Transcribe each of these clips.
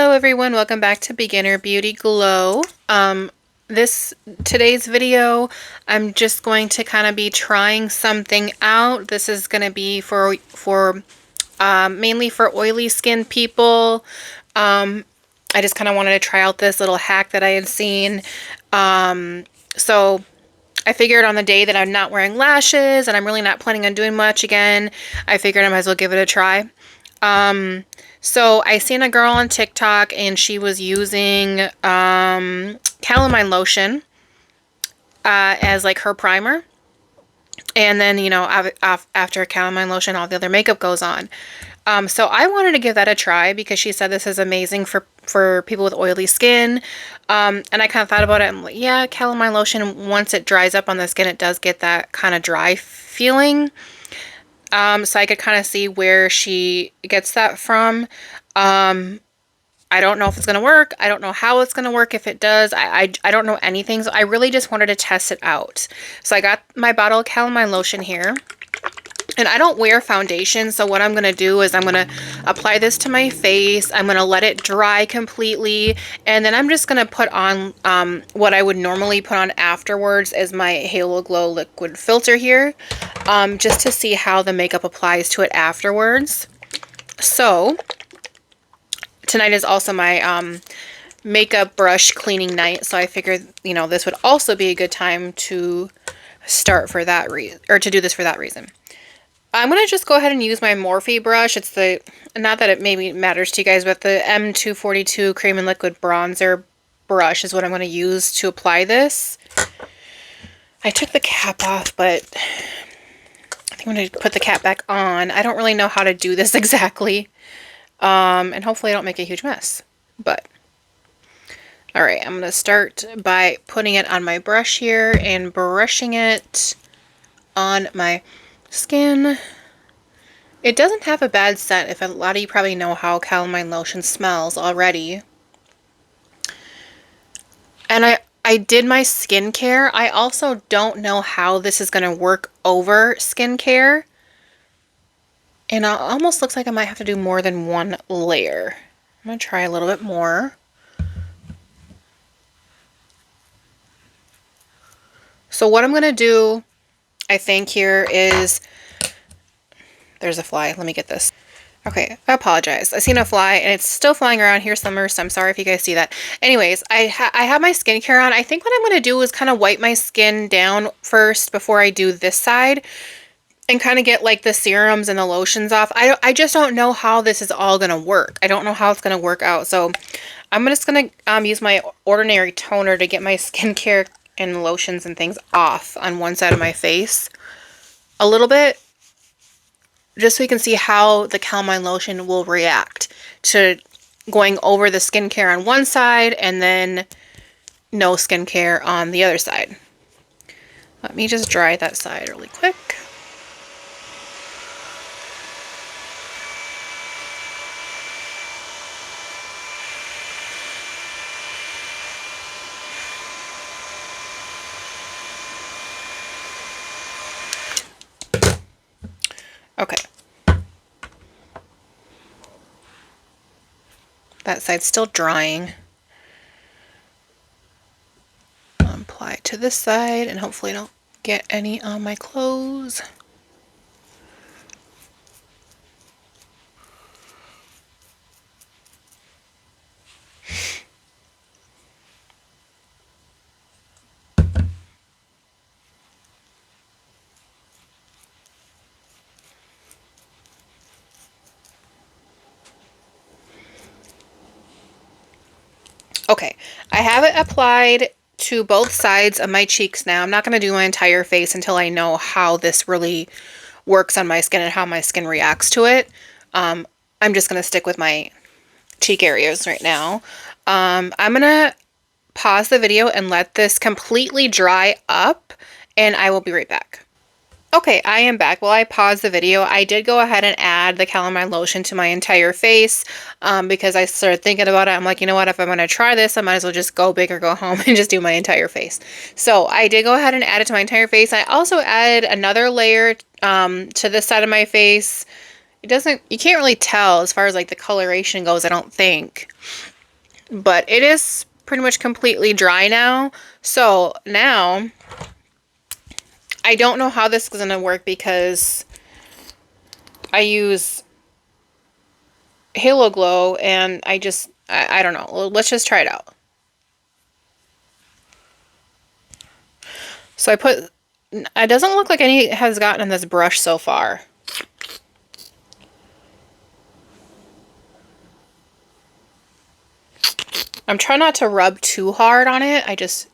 Hello everyone, welcome back to Beginner Beauty Glow. Today's video, I'm just going to kind of be trying something out. This is going to be for mainly for oily skin people. I just kind of wanted to try out this little hack that I had seen. So I figured on the day that I'm not wearing lashes and I'm really not planning on doing much again, I figured I might as well give it a try. So I seen a girl on TikTok and she was using Calamine lotion as like her primer. And then, you know, after Calamine lotion, all the other makeup goes on. So I wanted to give that a try because she said this is amazing for people with oily skin. And I kind of thought about it. I'm like, yeah, Calamine lotion, once it dries up on the skin, it does get that kind of dry feeling. So I could kind of see where she gets that from. I don't know if it's going to work. I don't know how it's going to work if it does. I don't know anything. So I really just wanted to test it out. So I got my bottle of Calamine lotion here. And I don't wear foundation, so what I'm going to do is I'm going to apply this to my face. I'm going to let it dry completely. And then I'm just going to put on what I would normally put on afterwards as my Halo Glow liquid filter here. Just to see how the makeup applies to it afterwards. So tonight is also my makeup brush cleaning night. So I figured, you know, this would also be a good time to start for that reason, or to do this for that reason. I'm going to just go ahead and use my Morphe brush. It's the, not that it maybe matters to you guys, but the M242 Cream and Liquid Bronzer brush is what I'm going to use to apply this. I took the cap off, but I think I'm going to put the cap back on. I don't really know how to do this exactly. And hopefully I don't make a huge mess. But, alright, I'm going to start by putting it on my brush here and brushing it on my skin. It doesn't have a bad scent. If a lot of you probably know how Calamine lotion smells already. And I did my skincare. I also don't know how this is going to work over skincare. And it almost looks like I might have to do more than one layer. I'm going to try a little bit more. So what I'm going to do, I think here is, there's a fly. Let me get this. Okay, I apologize. I seen a fly and it's still flying around here somewhere, so I'm sorry if you guys see that. Anyways, I have my skincare on. I think what I'm going to do is kind of wipe my skin down first before I do this side and kind of get like the serums and the lotions off. I just don't know how this is all going to work. I don't know how it's going to work out. So I'm just going to use my ordinary toner to get my skincare and lotions and things off on one side of my face a little bit, just so you can see how the Calamine lotion will react to going over the skincare on one side and then no skincare on the other side. Let me just dry that side really quick. Okay. That side's still drying. I'll apply it to this side and hopefully I don't get any on my clothes. Okay, I have it applied to both sides of my cheeks now. I'm not going to do my entire face until I know how this really works on my skin and how my skin reacts to it. I'm just going to stick with my cheek areas right now. I'm going to pause the video and let this completely dry up, and I will be right back. Okay, I am back. Well, I paused the video. I did go ahead and add the Calamine lotion to my entire face because I started thinking about it. I'm like, you know what? If I'm going to try this, I might as well just go big or go home and just do my entire face. So I did go ahead and add it to my entire face. I also added another layer to this side of my face It doesn't, you can't really tell as far as like the coloration goes, I don't think. But it is pretty much completely dry now. So now, I don't know how this is going to work because I use Halo Glow and I don't know. Let's just try it out. So it doesn't look like any has gotten in this brush so far. I'm trying not to rub too hard on it. I just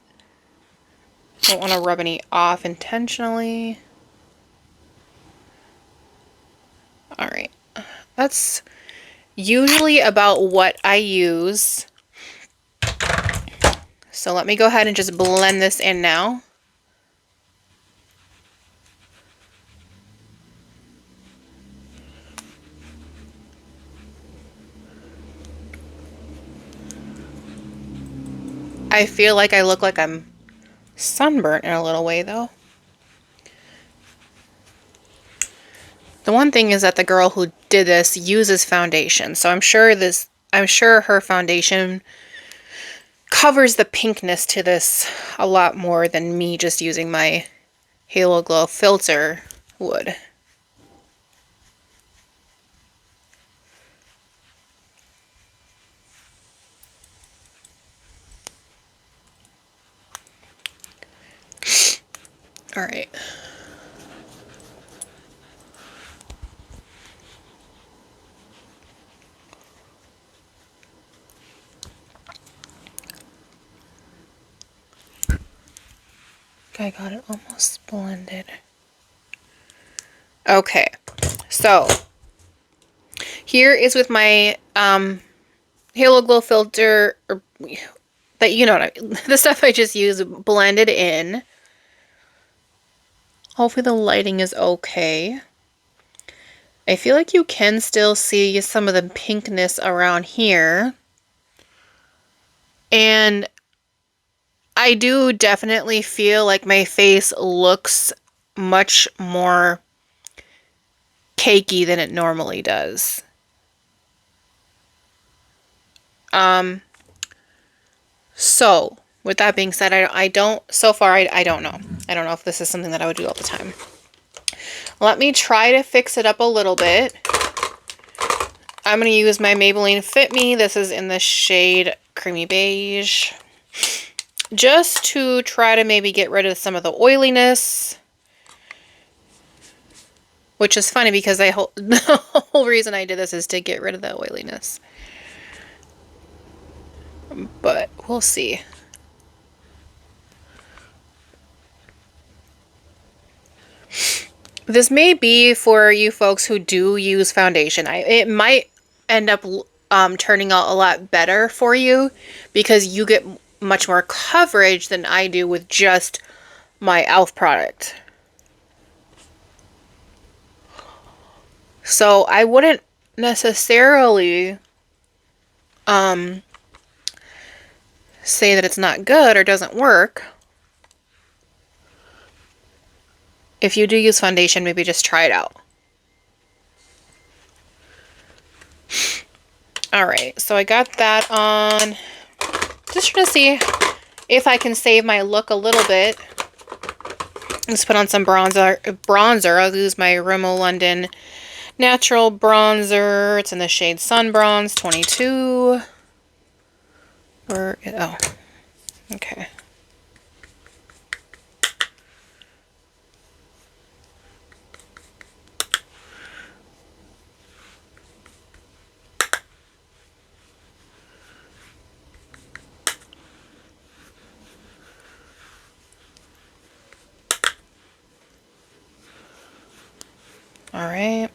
don't want to rub any off intentionally. All right. That's usually about what I use. So let me go ahead and just blend this in now. I feel like I look like I'm sunburnt in a little way though. The one thing is that the girl who did this uses foundation, so I'm sure her foundation covers the pinkness to this a lot more than me just using my Halo Glow filter would. All right. I got it almost blended. Okay, so here is with my Halo Glow filter, or that you know what the stuff I just used blended in. Hopefully the lighting is okay. I feel like you can still see some of the pinkness around here. And I do definitely feel like my face looks much more cakey than it normally does. So with that being said, I don't, so far, I don't know. I don't know if this is something that I would do all the time. Let me try to fix it up a little bit. I'm going to use my Maybelline Fit Me. This is in the shade Creamy Beige. Just to try to maybe get rid of some of the oiliness. Which is funny because the whole reason I did this is to get rid of the oiliness. But we'll see. This may be for you folks who do use foundation. It might end up turning out a lot better for you because you get much more coverage than I do with just my e.l.f. product. So I wouldn't necessarily say that it's not good or doesn't work. If you do use foundation, maybe just try it out. Alright, so I got that on. Just trying to see if I can save my look a little bit. Let's put on some bronzer. I'll use my Rimmel London Natural Bronzer. It's in the shade Sun Bronze 22. Oh, okay. All right.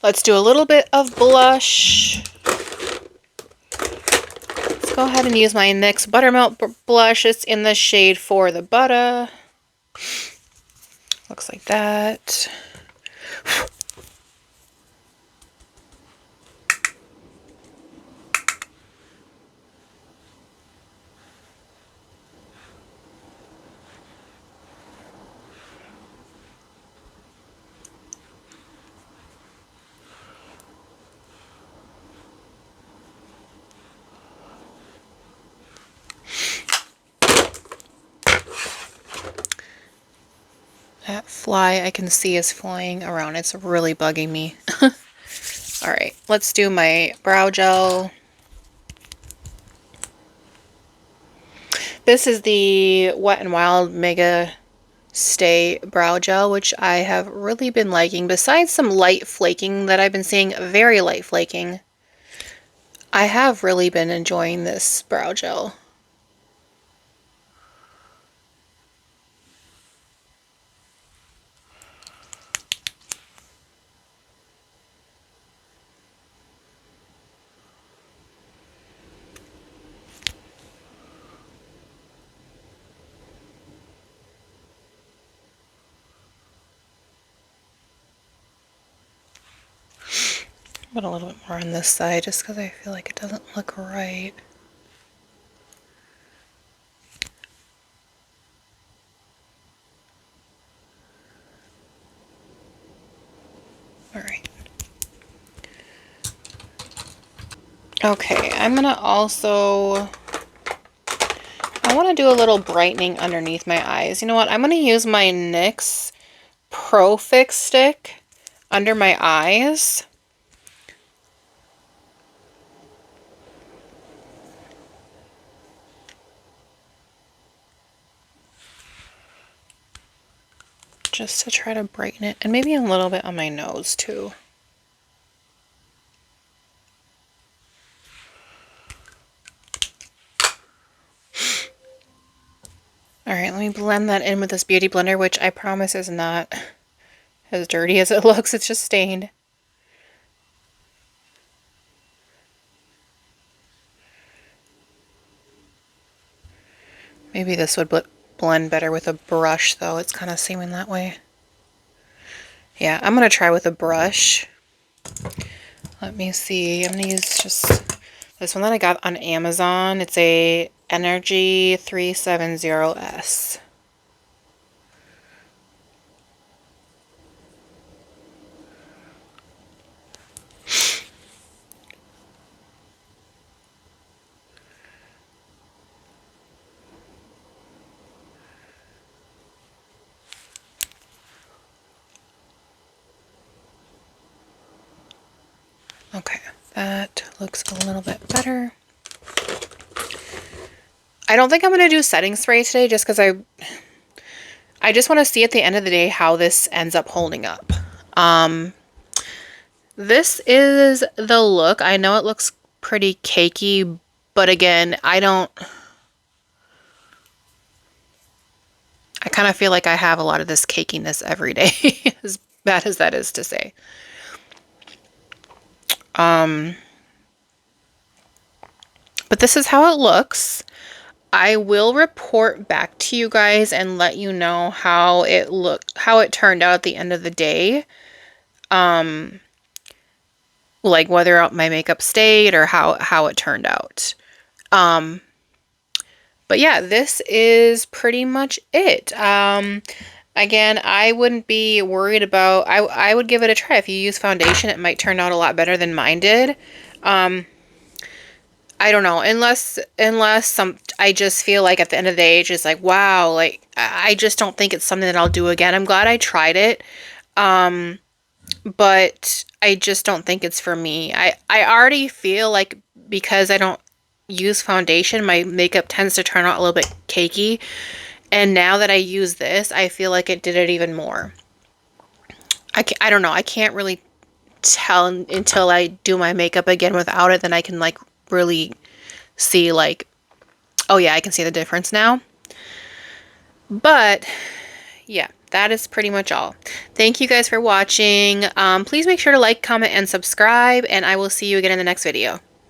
Let's do a little bit of blush. Let's go ahead and use my NYX Buttermelt blush. It's in the shade For the Butter. Looks like that. That fly I can see is flying around. It's really bugging me. All right, let's do my brow gel. This is the Wet n Wild Mega Stay Brow Gel, which I have really been liking. Besides some light flaking that I've been seeing, very light flaking, I have really been enjoying this brow gel. Put a little bit more on this side just because I feel like it doesn't look right. All right. Okay, I'm gonna also, I want to do a little brightening underneath my eyes. You know what? I'm gonna use my NYX Pro Fix stick under my eyes. Just to try to brighten it, and maybe a little bit on my nose too. Alright, let me blend that in with this beauty blender, which I promise is not as dirty as it looks. It's just stained. Maybe this would blend better with a brush, though. It's kind of seeming that way. Yeah, I'm going to try with a brush. Let me see. I'm going to use just this one that I got on Amazon. It's a Energy 370S. Okay, that looks a little bit better. I don't think I'm going to do setting spray today just because I just want to see at the end of the day how this ends up holding up. This is the look. I know it looks pretty cakey, but again, I kind of feel like I have a lot of this cakiness every day, as bad as that is to say. But this is how it looks. I will report back to you guys and let you know how it turned out at the end of the day. Like whether my makeup stayed or how it turned out. But yeah, this is pretty much it. Again, I wouldn't be worried about, I would give it a try. If you use foundation, it might turn out a lot better than mine did. I don't know, unless I just feel like at the end of the day, it's just like, wow, like, I just don't think it's something that I'll do again. I'm glad I tried it. But I just don't think it's for me. I already feel like because I don't use foundation, my makeup tends to turn out a little bit cakey. And now that I use this, I feel like it did it even more. I don't know. I can't really tell until I do my makeup again without it. Then I can like really see like, oh yeah, I can see the difference now. But yeah, that is pretty much all. Thank you guys for watching. Please make sure to like, comment, and subscribe, and I will see you again in the next video.